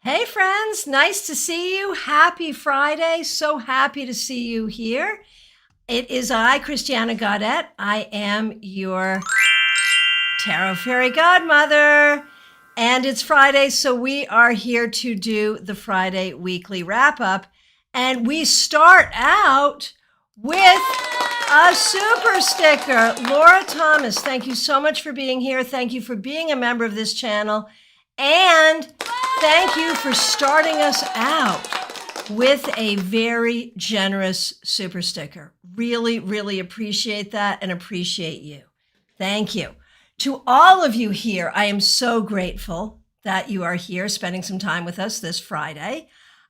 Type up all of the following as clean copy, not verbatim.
Hey friends, nice to see you. Happy Friday. So happy to see you here. It is I, Christiana Gaudet. I am your Tarot Fairy Godmother. And it's Friday, so we are here to do the Friday weekly wrap up. And we start out with a super sticker. Laura Thomas, thank you so much for being here. Thank you for being a member of this channel. And thank you for starting us out with a very generous super sticker. Really, really appreciate that and appreciate you. Thank you. To all of you here, I am so grateful that you are here spending some time with us this Friday.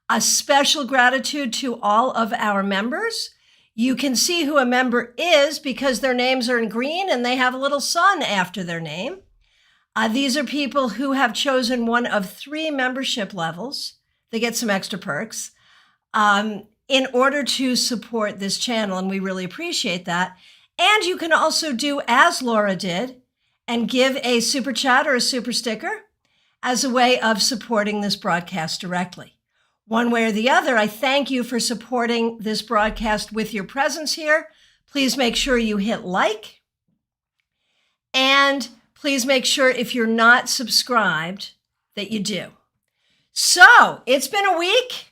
A special gratitude to all of our members. You can see who a member is because their names are in green and they have a little sun after their name. These are people who have chosen one of 3 membership levels. They get some extra perks in order to support this channel, and we really appreciate that. And you can also do as Laura did and give a super chat or a super sticker as a way of supporting this broadcast directly. One way or the other, I thank you for supporting this broadcast with your presence here. Please make sure you hit like, and please make sure if you're not subscribed that you do. So it's been a week.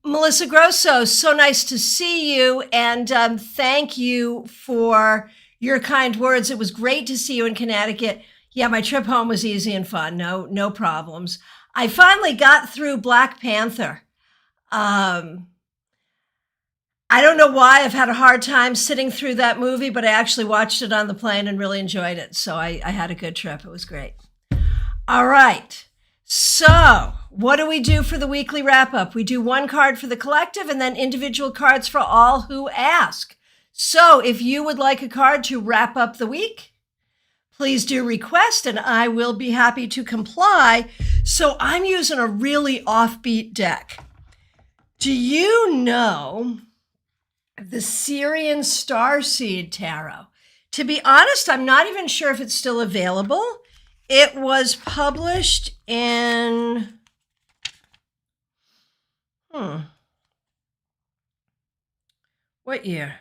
Melissa Grosso, so nice to see you. And thank you for your kind words. It was great to see you in Connecticut. Yeah, my trip home was easy and fun. No problems. I finally got through Black Panther. I don't know why I've had a hard time sitting through that movie, but I actually watched it on the plane and really enjoyed it. So I had a good trip. It was great. All right. So what do we do for the weekly wrap up? We do 1 card for the collective and then individual cards for all who ask. So if you would like a card to wrap up the week, please do request and I will be happy to comply. So I'm using a really offbeat deck. Do you know the Syrian Starseed Tarot? To be honest, I'm not even sure if it's still available. It was published in, what year?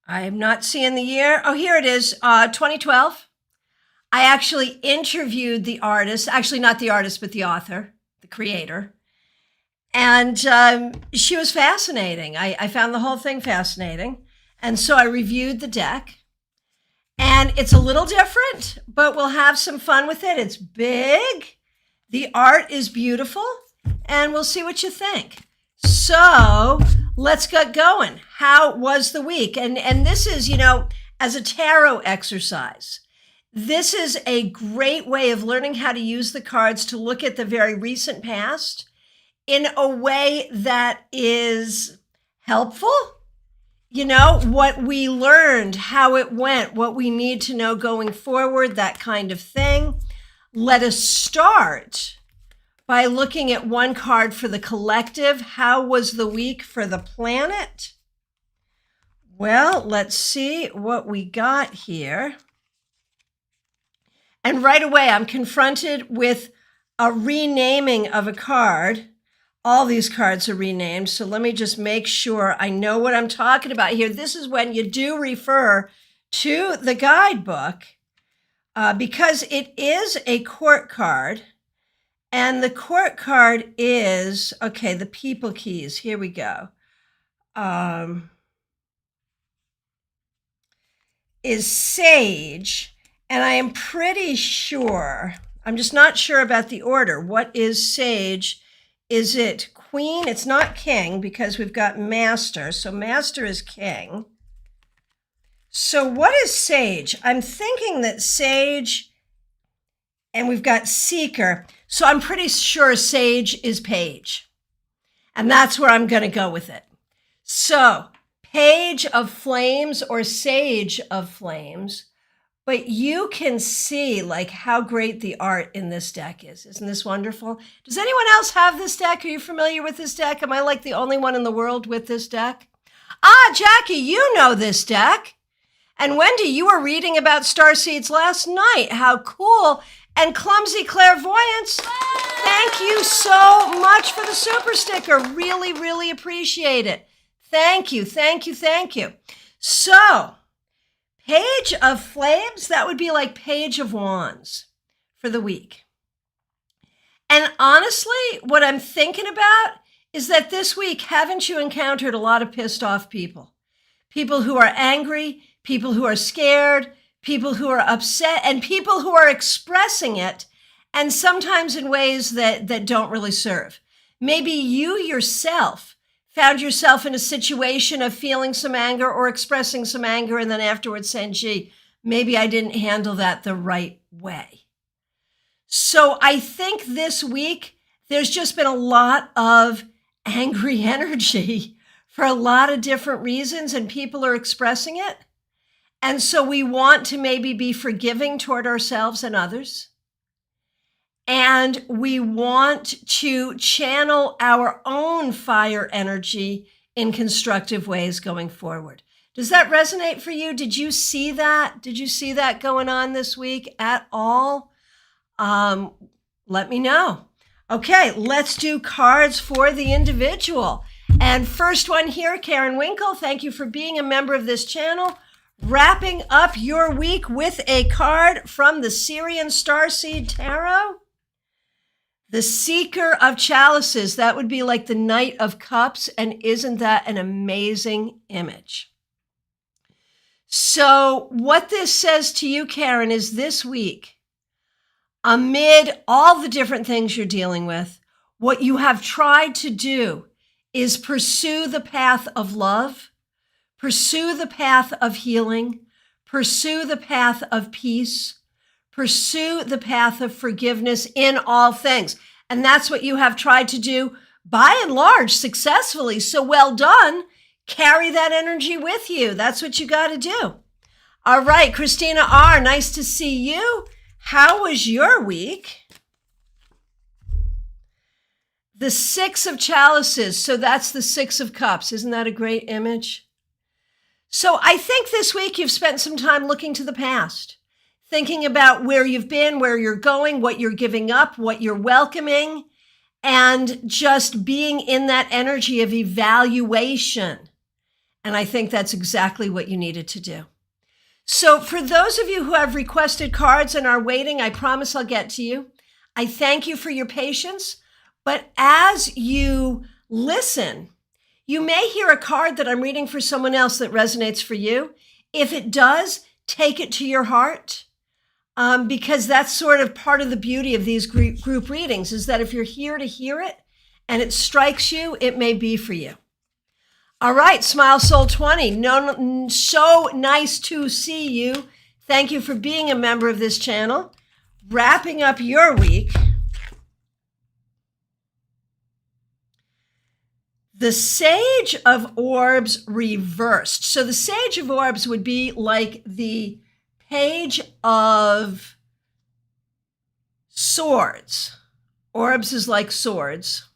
I am not seeing the year. Oh, here it is, 2012. I actually interviewed the artist, actually not the artist, but the author, the creator. And she was fascinating. I found the whole thing fascinating. And so I reviewed the deck. And it's a little different, but we'll have some fun with it. It's big. The art is beautiful. And we'll see what you think. So let's get going. How was the week? And this is, as a tarot exercise, this is a great way of learning how to use the cards to look at the very recent past in a way that is helpful. What we learned, how it went, what we need to know going forward, that kind of thing. Let us start by looking at 1 card for the collective. How was the week for the planet? Well, let's see what we got here. And right away, I'm confronted with a renaming of a card. All these cards are renamed, so let me just make sure I know what I'm talking about here. This is when you do refer to the guidebook because it is a court card. And the court card is, okay, the people keys. Here we go. Is Sage. And I am pretty sure, I'm just not sure about the order. What is Sage? Is it Queen? It's not King because we've got Master. So Master is King. So what is Sage? I'm thinking that Sage, and we've got Seeker. So I'm pretty sure Sage is Page. And that's where I'm going to go with it. So Page of Flames or Sage of Flames. But you can see how great the art in this deck is. Isn't this wonderful? Does anyone else have this deck? Are you familiar with this deck? Am I the only one in the world with this deck? Jackie, you know this deck. And Wendy, you were reading about starseeds last night. How cool. And Clumsy Clairvoyance, thank you so much for the super sticker. Really, really appreciate it. Thank you, thank you, thank you. So, Page of Flames, that would be like Page of Wands for the week. And honestly, what I'm thinking about is that this week, haven't you encountered a lot of pissed off people? People who are angry, people who are scared, people who are upset, and people who are expressing it, and sometimes in ways that don't really serve. Maybe you yourself found yourself in a situation of feeling some anger or expressing some anger, and then afterwards saying, gee, maybe I didn't handle that the right way. So I think this week, there's just been a lot of angry energy for a lot of different reasons, and people are expressing it. And so we want to maybe be forgiving toward ourselves and others. And we want to channel our own fire energy in constructive ways going forward. Does that resonate for you? Did you see that? Did you see that going on this week at all? Let me know. Okay, let's do cards for the individual. And first one here, Karen Winkle, thank you for being a member of this channel. Wrapping up your week with a card from the Syrian Starseed Tarot. The Seeker of Chalices, that would be like the Knight of Cups, and isn't that an amazing image? So what this says to you, Karen, is this week, amid all the different things you're dealing with, what you have tried to do is pursue the path of love, pursue the path of healing, pursue the path of peace, pursue the path of forgiveness in all things. And that's what you have tried to do, by and large, successfully. So well done. Carry that energy with you. That's what you got to do. All right, Christina R., nice to see you. How was your week? The Six of Chalices. So that's the Six of Cups. Isn't that a great image? So I think this week you've spent some time looking to the past, thinking about where you've been, where you're going, what you're giving up, what you're welcoming, and just being in that energy of evaluation. And I think that's exactly what you needed to do. So for those of you who have requested cards and are waiting, I promise I'll get to you. I thank you for your patience. But as you listen, you may hear a card that I'm reading for someone else that resonates for you. If it does, take it to your heart, because that's sort of part of the beauty of these group readings, is that if you're here to hear it and it strikes you, it may be for you. All right, Smile Soul 20. No, so nice to see you. Thank you for being a member of this channel. Wrapping up your week. The Sage of Orbs reversed. So the Sage of Orbs would be like the Page of Swords. Orbs is like swords.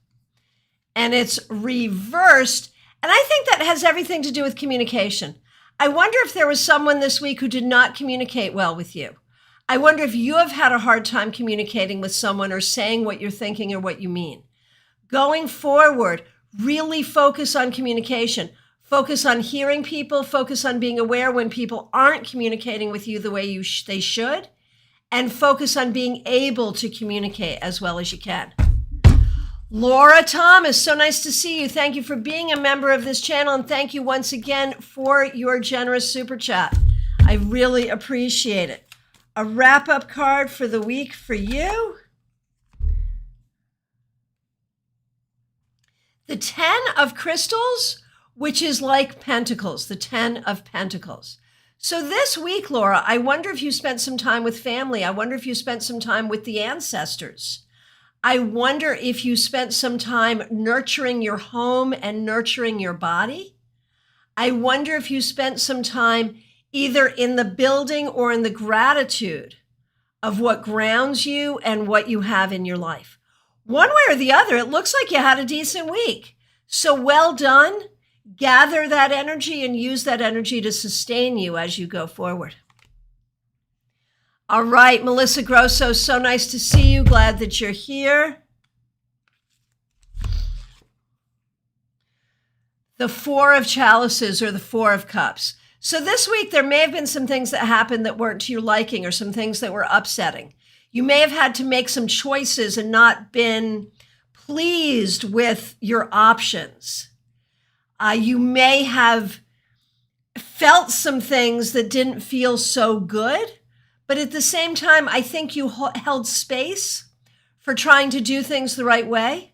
And it's reversed. And I think that has everything to do with communication. I wonder if there was someone this week who did not communicate well with you. I wonder if you have had a hard time communicating with someone or saying what you're thinking or what you mean. Going forward, really focus on communication. Focus on hearing people. Focus on being aware when people aren't communicating with you the way they should. And focus on being able to communicate as well as you can. Laura Thomas, so nice to see you. Thank you for being a member of this channel, and thank you once again for your generous super chat. I really appreciate it. A wrap-up card for the week for you. The 10 of Crystals, which is like Pentacles, the 10 of Pentacles. So this week, Laura, I wonder if you spent some time with family. I wonder if you spent some time with the ancestors. I wonder if you spent some time nurturing your home and nurturing your body. I wonder if you spent some time either in the building or in the gratitude of what grounds you and what you have in your life. One way or the other, it looks like you had a decent week. So well done. Gather that energy and use that energy to sustain you as you go forward. All right, Melissa Grosso, so nice to see you. Glad that you're here. The Four of Chalices or the Four of Cups. So this week, there may have been some things that happened that weren't to your liking or some things that were upsetting. You may have had to make some choices and not been pleased with your options. You may have felt some things that didn't feel so good, but at the same time, I think you held space for trying to do things the right way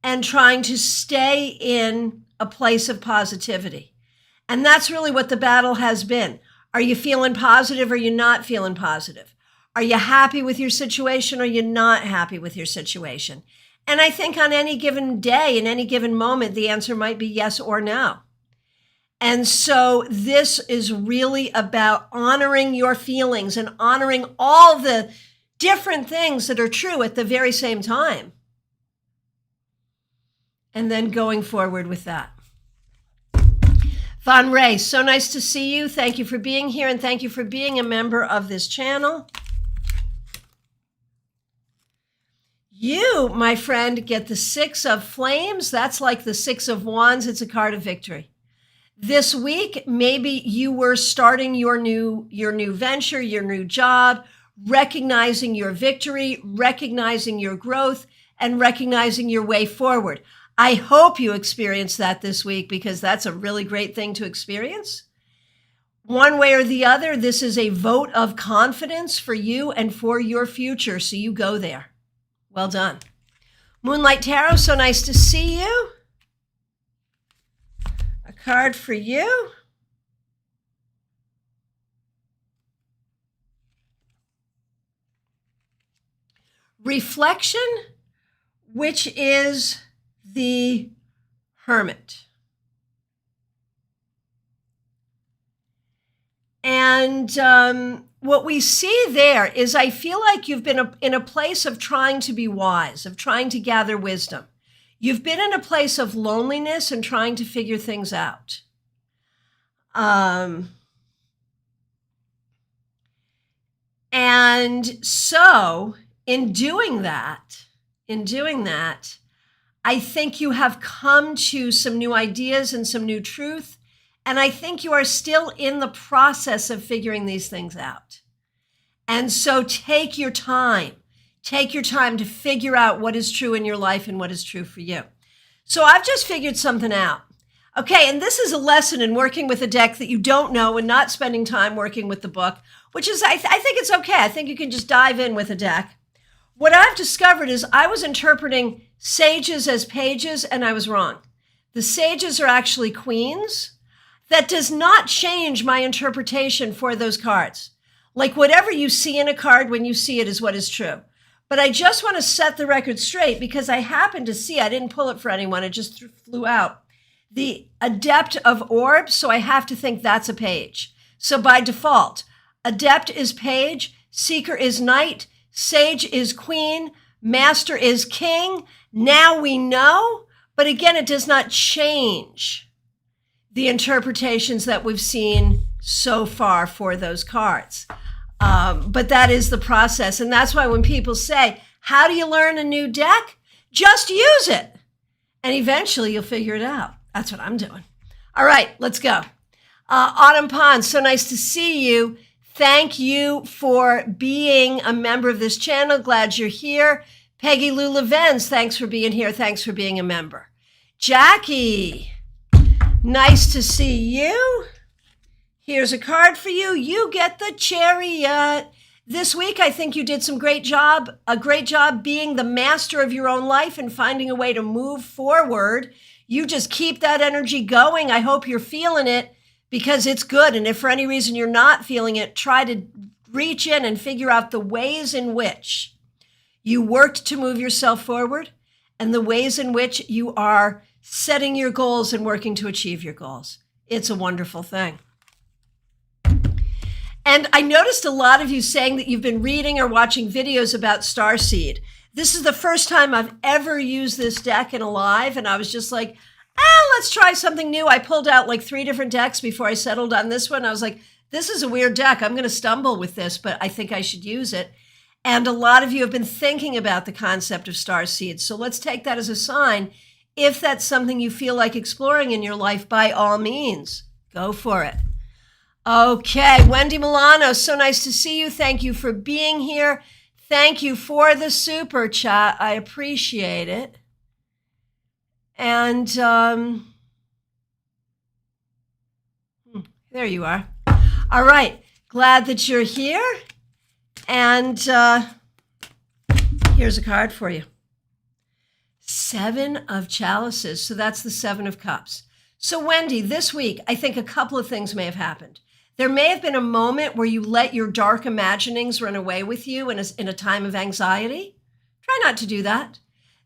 and trying to stay in a place of positivity. And that's really what the battle has been. Are you feeling positive or are you not feeling positive? Are you happy with your situation or are you not happy with your situation? And I think on any given day, in any given moment, the answer might be yes or no. And so this is really about honoring your feelings and honoring all the different things that are true at the very same time. And then going forward with that. Von Ray, so nice to see you. Thank you for being here and thank you for being a member of this channel. You, my friend, get the Six of Flames. That's like the Six of Wands. It's a card of victory. This week, maybe you were starting your new venture, your new job, recognizing your victory, recognizing your growth, and recognizing your way forward. I hope you experienced that this week because that's a really great thing to experience. One way or the other, this is a vote of confidence for you and for your future, so you go there. Well done. Moonlight Tarot, so nice to see you. A card for you. Reflection, which is the Hermit. And what we see there is I feel like you've been in a place of trying to be wise, of trying to gather wisdom. You've been in a place of loneliness and trying to figure things out. And so in doing that, I think you have come to some new ideas and some new truth. And I think you are still in the process of figuring these things out. And so take your time. Take your time to figure out what is true in your life and what is true for you. So I've just figured something out. Okay, and this is a lesson in working with a deck that you don't know and not spending time working with the book, which is, I think it's okay. I think you can just dive in with a deck. What I've discovered is I was interpreting sages as pages, and I was wrong. The sages are actually queens. That does not change my interpretation for those cards. Like whatever you see in a card when you see it is what is true. But I just want to set the record straight because I happened to see, I didn't pull it for anyone, it just flew out. The Adept of Orbs, so I have to think that's a page. So by default, Adept is page, Seeker is knight, Sage is queen, Master is king. Now we know, but again, it does not change the interpretations that we've seen so far for those cards. But that is the process. And that's why when people say, how do you learn a new deck? Just use it. And eventually you'll figure it out. That's what I'm doing. All right, let's go. Autumn Pond, so nice to see you. Thank you for being a member of this channel. Glad you're here. Peggy Lou Levens, thanks for being here. Thanks for being a member. Jackie, nice to see you. Here's a card for you. You get the Chariot. This week, I think you did a great job being the master of your own life and finding a way to move forward. You just keep that energy going. I hope you're feeling it because it's good. And if for any reason you're not feeling it, try to reach in and figure out the ways in which you worked to move yourself forward and the ways in which you are setting your goals and working to achieve your goals. It's a wonderful thing. And I noticed a lot of you saying that you've been reading or watching videos about Starseed. This is the first time I've ever used this deck in a live, and I was just like, let's try something new. I pulled out like 3 different decks before I settled on this one. I was like, This is a weird deck. I'm going to stumble with this, but I think I should use it. And a lot of you have been thinking about the concept of star seeds. So let's take that as a sign. If that's something you feel like exploring in your life, by all means, go for it. Okay, Wendy Milano, so nice to see you. Thank you for being here. Thank you for the super chat. I appreciate it. And there you are. All right, glad that you're here. And here's a card for you. 7 of Chalices. So that's the 7 of Cups. So Wendy, this week, I think a couple of things may have happened. There may have been a moment where you let your dark imaginings run away with you in a time of anxiety. Try not to do that.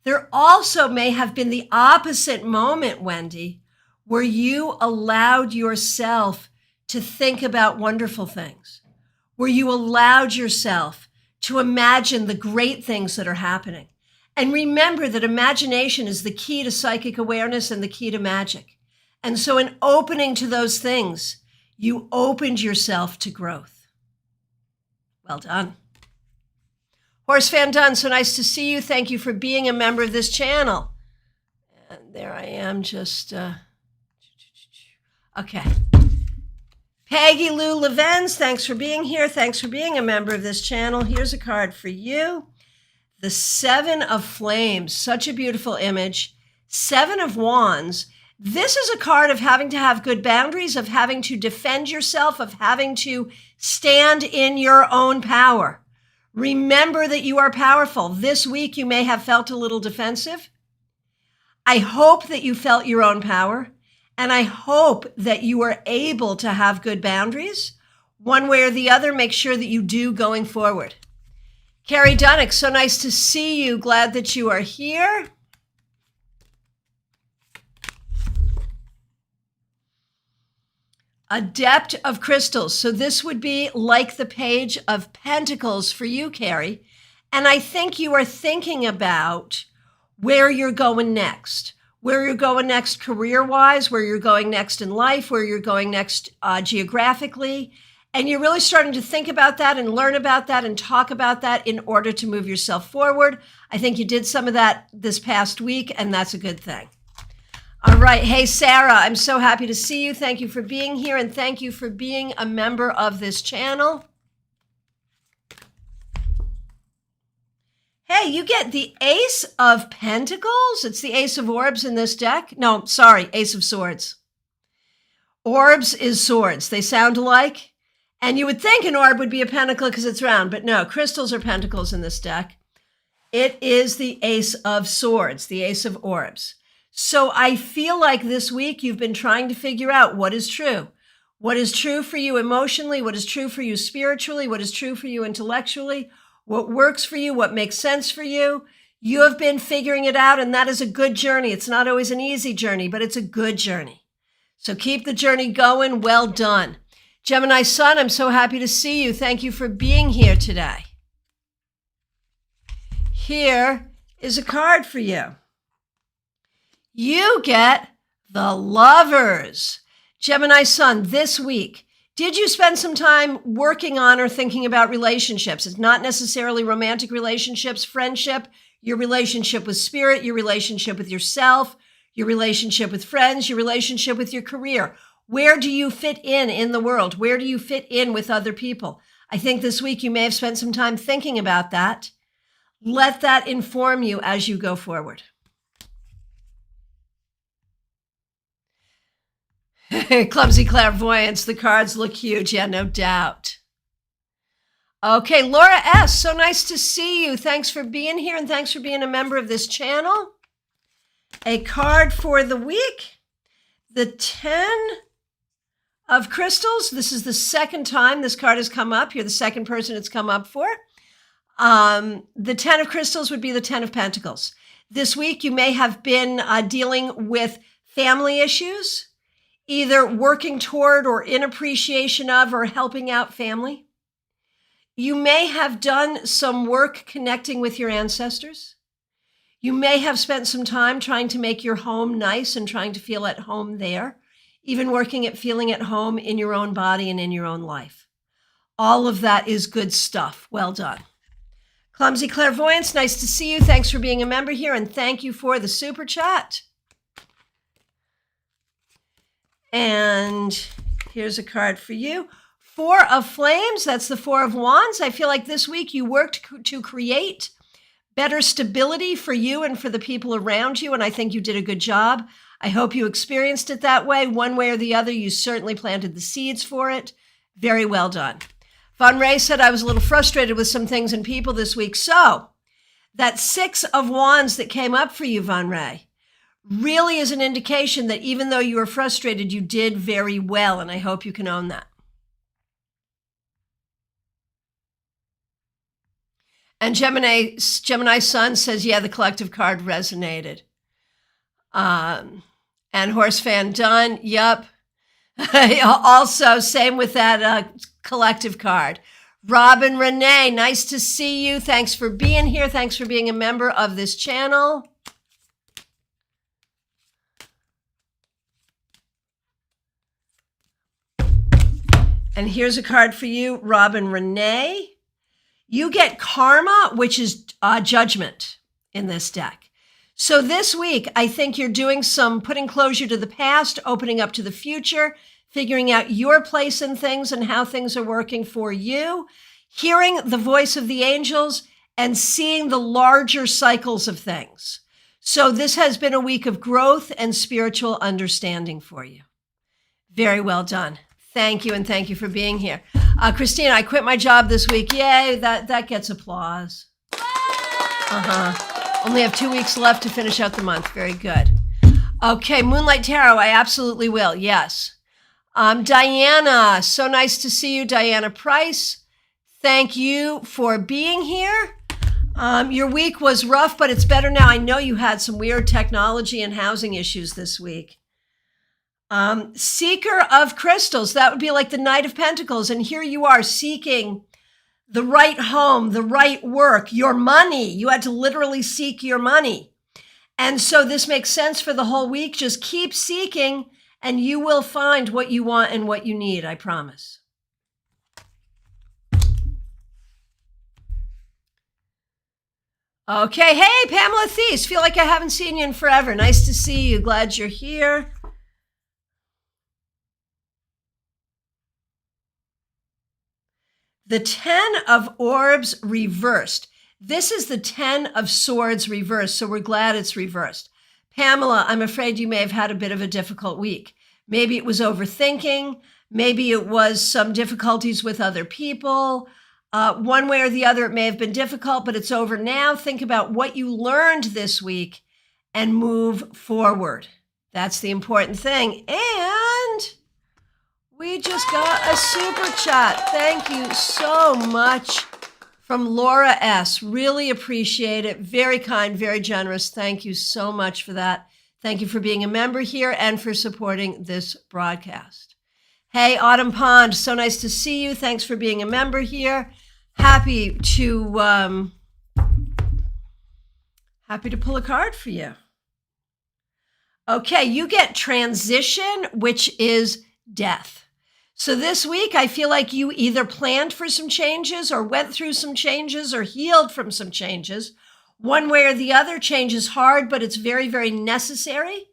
There also may have been the opposite moment, Wendy, where you allowed yourself to think about wonderful things, where you allowed yourself to imagine the great things that are happening. And remember that imagination is the key to psychic awareness and the key to magic. And so in opening to those things, you opened yourself to growth. Well done. Horse Van Dunn, so nice to see you. Thank you for being a member of this channel. And there I am, just, okay. Peggy Lou Levens, thanks for being here. Thanks for being a member of this channel. Here's a card for you. The 7 of Flames, such a beautiful image. 7 of Wands. This is a card of having to have good boundaries, of having to defend yourself, of having to stand in your own power. Remember that you are powerful. This week you may have felt a little defensive. I hope that you felt your own power, and I hope that you are able to have good boundaries. One way or the other, make sure that you do going forward. Carrie Dunnick, so nice to see you. Glad that you are here. Adept of Crystals. So this would be like the Page of Pentacles for you, Carrie. And I think you are thinking about where you're going next, career-wise, where you're going next in life, where you're going next geographically. And you're really starting to think about that and learn about that and talk about that in order to move yourself forward. I think you did some of that this past week, and that's a good thing. All right. Hey, Sarah, I'm so happy to see you. Thank you for being here, and thank you for being a member of this channel. Hey, you get the Ace of Pentacles. It's the Ace of Orbs in this deck. No, sorry, Ace of Swords. Orbs is swords. They sound alike. And you would think an orb would be a pentacle because it's round, but no, crystals are pentacles in this deck. It is the Ace of Swords, the Ace of Orbs. So I feel like this week you've been trying to figure out what is true. What is true for you emotionally, what is true for you spiritually, what is true for you intellectually, what works for you, what makes sense for you. You have been figuring it out, and that is a good journey. It's not always an easy journey, but it's a good journey. So keep the journey going. Well done. Gemini Sun, I'm so happy to see you. Thank you for being here today. Here is a card for you. You get the Lovers. Gemini Sun, this week, did you spend some time working on or thinking about relationships? It's not necessarily romantic relationships, friendship, your relationship with spirit, your relationship with yourself, your relationship with friends, your relationship with your career. Where do you fit in the world? Where do you fit in with other people? I think this week you may have spent some time thinking about that. Let that inform you as you go forward. Clumsy clairvoyance, the cards look huge. Yeah, no doubt. Okay, Laura S., so nice to see you. Thanks for being here, and thanks for being a member of this channel. A card for the week, the 10 of Crystals. This is the second time this card has come up. You're the second person it's come up for. The 10 of Crystals would be the 10 of Pentacles. This week, you may have been dealing with family issues, either working toward or in appreciation of or helping out family. You may have done some work connecting with your ancestors. You may have spent some time trying to make your home nice and trying to feel at home there even working at feeling at home in your own body and in your own life. All of that is good stuff. Well done. Clumsy Clairvoyance, nice to see you. Thanks for being a member here, and thank you for the super chat. And here's a card for you. Four of Flames, that's the Four of Wands. I feel like this week you worked to create better stability for you and for the people around you, and I think you did a good job. I hope you experienced it that way. One way or the other, you certainly planted the seeds for it. Very well done. Von Ray said, I was a little frustrated with some things and people this week. So that Six of Wands that came up for you, Von Ray, really is an indication that even though you were frustrated, you did very well, and I hope you can own that. And Gemini Sun says, yeah, the collective card resonated. And Horse Fan Dunn, yep. Also, same with that collective card. Robin Renee, nice to see you. Thanks for being here. Thanks for being a member of this channel. And here's a card for you, Robin Renee. You get Karma, which is judgment in this deck. So this week, I think you're doing some putting closure to the past, opening up to the future, figuring out your place in things and how things are working for you, hearing the voice of the angels, and seeing the larger cycles of things. So this has been a week of growth and spiritual understanding for you. Very well done. Thank you, and thank you for being here. Christina, I quit my job this week. Yay, that gets applause. Only have 2 weeks left to finish out the month. Very good. Okay, Moonlight Tarot, I absolutely will. Yes. Diana, so nice to see you, Diana Price. Thank you for being here. Your week was rough, but it's better now. I know you had some weird technology and housing issues this week. Seeker of Crystals, that would be like the Knight of Pentacles. And here you are seeking the right home, the right work, your money. You had to literally seek your money. And so this makes sense for the whole week. Just keep seeking and you will find what you want and what you need, I promise. Okay, hey, Pamela Thies, feel like I haven't seen you in forever. Nice to see you. Glad you're here. The 10 of Orbs reversed. This is the 10 of Swords reversed, so we're glad it's reversed. Pamela, I'm afraid you may have had a bit of a difficult week. Maybe it was overthinking. Maybe it was some difficulties with other people. One way or the other, it may have been difficult, but it's over now. Think about what you learned this week and move forward. That's the important thing. And we just got a super chat. Thank you so much from Laura S. Really appreciate it. Very kind, very generous. Thank you so much for that. Thank you for being a member here and for supporting this broadcast. Hey, Autumn Pond, so nice to see you. Thanks for being a member here. Happy to pull a card for you. Okay, you get Transition, which is death. So this week, I feel like you either planned for some changes or went through some changes or healed from some changes. One way or the other, change is hard, but it's very, very necessary.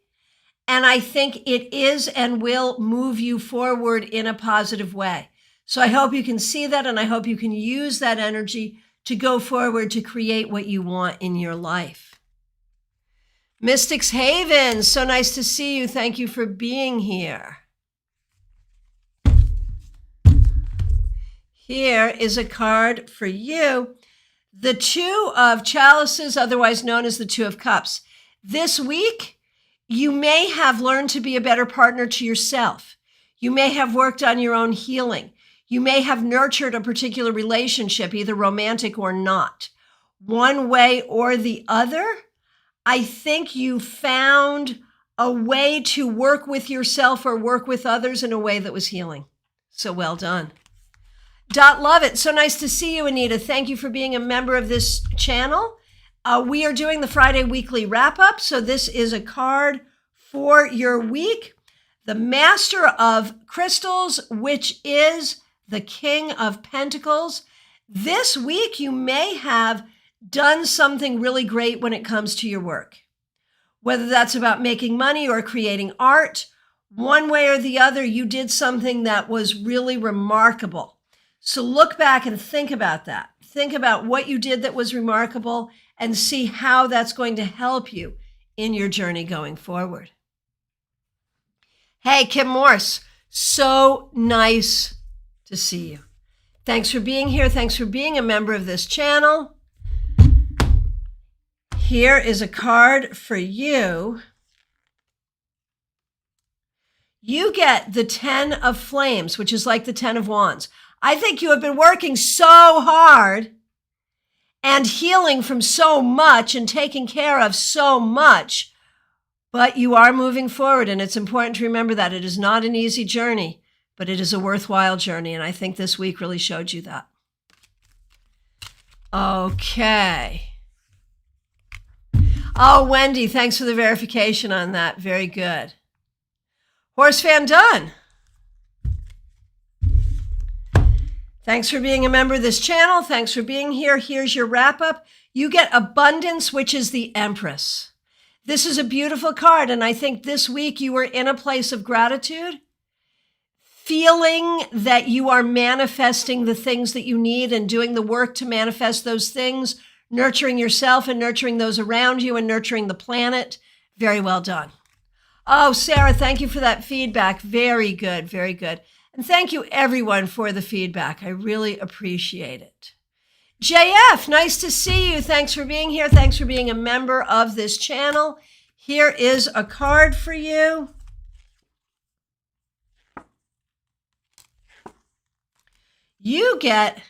And I think it is and will move you forward in a positive way. So I hope you can see that, and I hope you can use that energy to go forward to create what you want in your life. Mystics Haven, so nice to see you. Thank you for being here. Here is a card for you. The Two of Chalices, otherwise known as the Two of Cups. This week, you may have learned to be a better partner to yourself. You may have worked on your own healing. You may have nurtured a particular relationship, either romantic or not. One way or the other, I think you found a way to work with yourself or work with others in a way that was healing. So well done. Dot Love It. So nice to see you, Anita. Thank you for being a member of this channel. We are doing the Friday weekly wrap-up. So this is a card for your week. the Master of Crystals, which is the King of Pentacles. This week, you may have done something really great when it comes to your work, whether that's about making money or creating art. One way or the other, you did something that was really remarkable. So look back and think about that. Think about what you did that was remarkable and see how that's going to help you in your journey going forward. Hey, Kim Morse, so nice to see you. Thanks for being here. Thanks for being a member of this channel. Here is a card for you. You get the 10 of Flames, which is like the 10 of Wands. I think you have been working so hard and healing from so much and taking care of so much, but you are moving forward, and it's important to remember that it is not an easy journey, but it is a worthwhile journey, and I think this week really showed you that. Okay. Oh, Wendy, thanks for the verification on that. Very good. Horse Van Dunn. Thanks for being a member of this channel. Thanks for being here. Here's your wrap up. You get Abundance, which is the Empress. This is a beautiful card, and I think this week you were in a place of gratitude, feeling that you are manifesting the things that you need and doing the work to manifest those things, nurturing yourself and nurturing those around you and nurturing the planet. Very well done. Oh, Sarah, thank you for that feedback. Very good, very good. And thank you, everyone, for the feedback. I really appreciate it. JF, nice to see you. Thanks for being here. Thanks for being a member of this channel. Here is a card for you. You get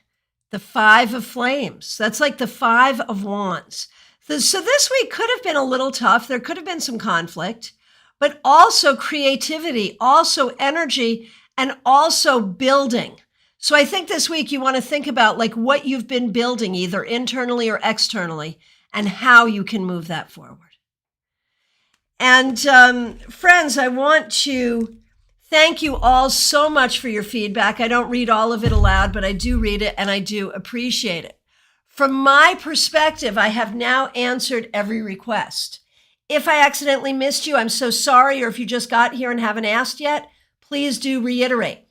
the 5 of Flames. That's like the 5 of Wands. So this week could have been a little tough. There could have been some conflict, but also creativity, also energy, and also building. So I think this week you want to think about like what you've been building, either internally or externally, and how you can move that forward. And friends, I want to thank you all so much for your feedback. I don't read all of it aloud, but I do read it and I do appreciate it. From my perspective, I have now answered every request. If I accidentally missed you, I'm so sorry, or if you just got here and haven't asked yet, please do reiterate.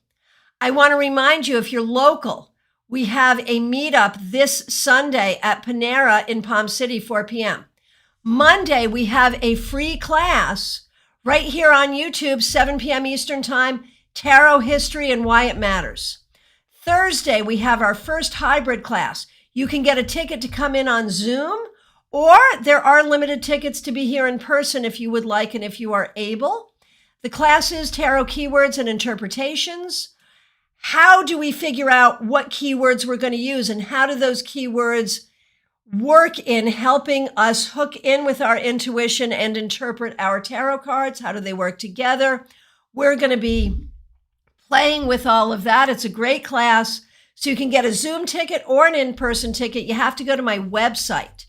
I want to remind you, if you're local, we have a meetup this Sunday at Panera in Palm City, 4 p.m. Monday, we have a free class right here on YouTube, 7 p.m. Eastern Time, Tarot History and Why It Matters. Thursday, we have our first hybrid class. You can get a ticket to come in on Zoom, or there are limited tickets to be here in person if you would like and if you are able. The class is Tarot Keywords and Interpretations. How do we figure out what keywords we're going to use, and how do those keywords work in helping us hook in with our intuition and interpret our tarot cards? How do they work together? We're going to be playing with all of that. It's a great class. So you can get a Zoom ticket or an in-person ticket. You have to go to my website,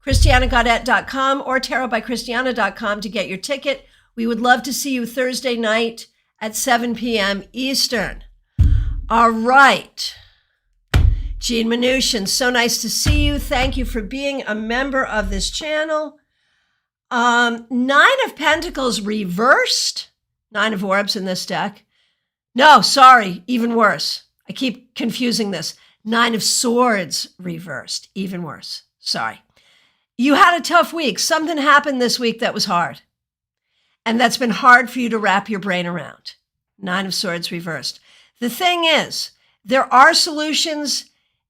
ChristianaGaudet.com or tarotbychristiana.com to get your ticket. We would love to see you Thursday night at 7 p.m. Eastern. All right. Jean Mnuchin, so nice to see you. Thank you for being a member of this channel. 9 of Pentacles reversed. 9 of Orbs in this deck. No, sorry, even worse. I keep confusing this. 9 of Swords reversed. Even worse. Sorry. You had a tough week. Something happened this week that was hard. And that's been hard for you to wrap your brain around. 9 of Swords reversed. The thing is, there are solutions.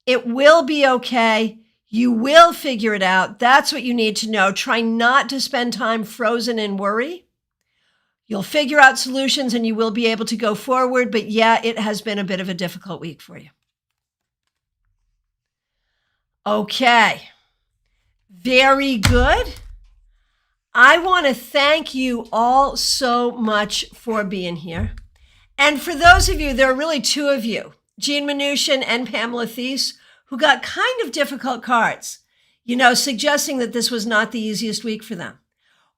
It will be okay. You will figure it out. That's what you need to know. Try not to spend time frozen in worry. You'll figure out solutions and you will be able to go forward. But yeah, it has been a bit of a difficult week for you. Okay. Very good. I want to thank you all so much for being here. And for those of you, there are really 2 of you, Jean Mnuchin and Pamela Thies, who got kind of difficult cards, suggesting that this was not the easiest week for them.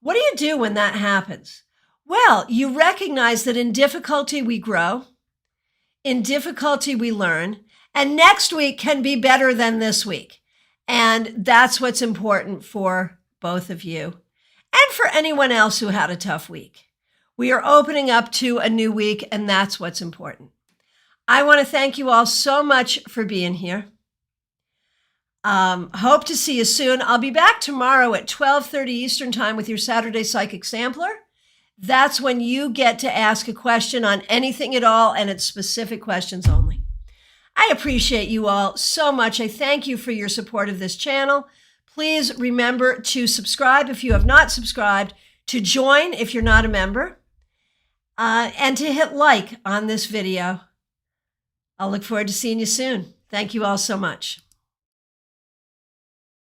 What do you do when that happens? Well, you recognize that in difficulty we grow, in difficulty we learn, and next week can be better than this week. And that's what's important for both of you and for anyone else who had a tough week. We are opening up to a new week, and that's what's important. I want to thank you all so much for being here. Hope to see you soon. I'll be back tomorrow at 12:30 Eastern Time with your Saturday Psychic Sampler. That's when you get to ask a question on anything at all, and it's specific questions only. I appreciate you all so much. I thank you for your support of this channel. Please remember to subscribe if you have not subscribed, to join if you're not a member, and to hit like on this video. I'll look forward to seeing you soon. Thank you all so much.